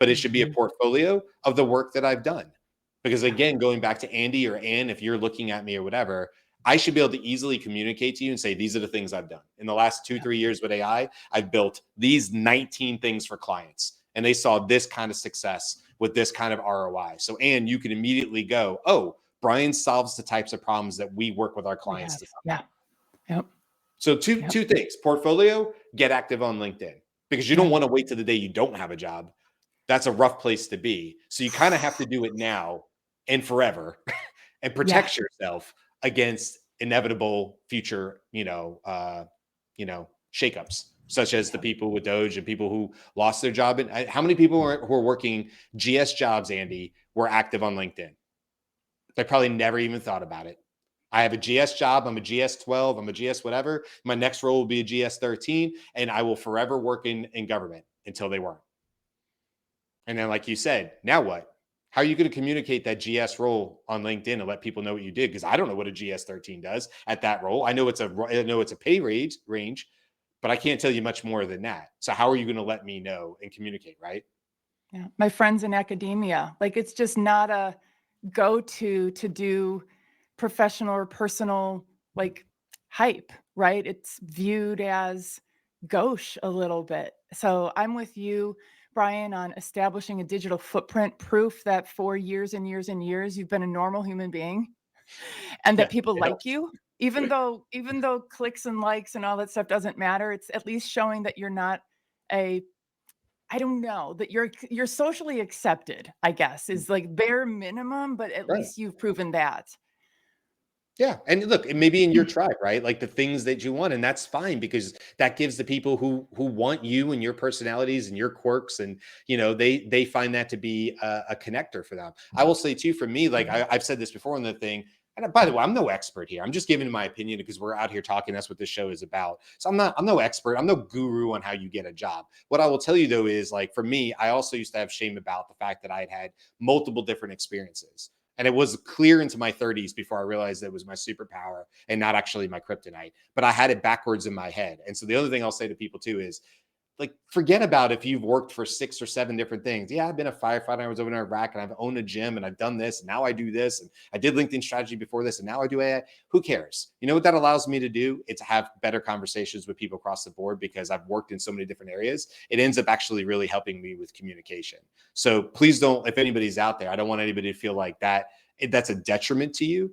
but it should be a Mhm. portfolio of the work that I've done. Because again, going back to Andy or Ann, if you're looking at me or whatever, I should be able to easily communicate to you and say, these are the things I've done. In the last 2-3 years with AI, I've built these 19 things for clients, and they saw this kind of success with this kind of ROI. So, Ann, you can immediately go, oh, Brian solves the types of problems that we work with our We clients have. to solve. Yeah. Yep. So two Yep. two things: portfolio, get active on LinkedIn, because you don't Right. want to wait till the day you don't have a job. That's a rough place to be. So you kind of have to do it now and forever, and Yeah. protect yourself against inevitable future, shakeups, such as the Yeah. people with Doge and people who lost their job. And how many people who are working GS jobs, Andy, were active on LinkedIn? They probably never even thought about it. I have a GS job. I'm a GS 12. I'm a GS whatever. My next role will be a GS 13, and I will forever work in government until they weren't. And then, like you said, now what? How are you going to communicate that GS role on LinkedIn and let people know what you did? Because I don't know what a GS 13 does at that role. I know it's a pay range, but I can't tell you much more than that. So how are you going to let me know and communicate, right? Yeah. My friends in academia, like it's just not a go-to to do professional or personal like hype, right? It's viewed as gauche a little bit. So I'm with you, Brian, on establishing a digital footprint, proof that for years and years and years you've been a normal human being and that Yeah, people it like helps. you. Even though clicks and likes and all that stuff doesn't matter, it's at least showing that you're not a I don't know, that you're socially accepted, I guess, is like bare minimum, but at Right. least you've proven that. Yeah, and look, it may be in your tribe, right? Like the things that you want, and that's fine, because that gives the people who want you and your personalities and your quirks, and they find that to be a connector for them. I will say too, for me, like Mhm. I've said this before in the thing, and by the way, I'm no expert here. I'm just giving my opinion because we're out here talking. That's what this show is about. So I'm no expert. I'm no guru on how you get a job. What I will tell you though is, like, for me, I also used to have shame about the fact that I had multiple different experiences. And it was clear into my 30s before I realized that it was my superpower and not actually my kryptonite. But I had it backwards in my head. And so the other thing I'll say to people too is, like, forget about if you've worked for 6 or 7 different things. Yeah, I've been a firefighter. I was over in Iraq, and I've owned a gym, and I've done this. And now I do this. And I did LinkedIn strategy before this. And now I do AI. Who cares? You know what that allows me to do? It's have better conversations with people across the board, because I've worked in so many different areas. It ends up actually really helping me with communication. So please don't, if anybody's out there, I don't want anybody to feel like that's a detriment to you.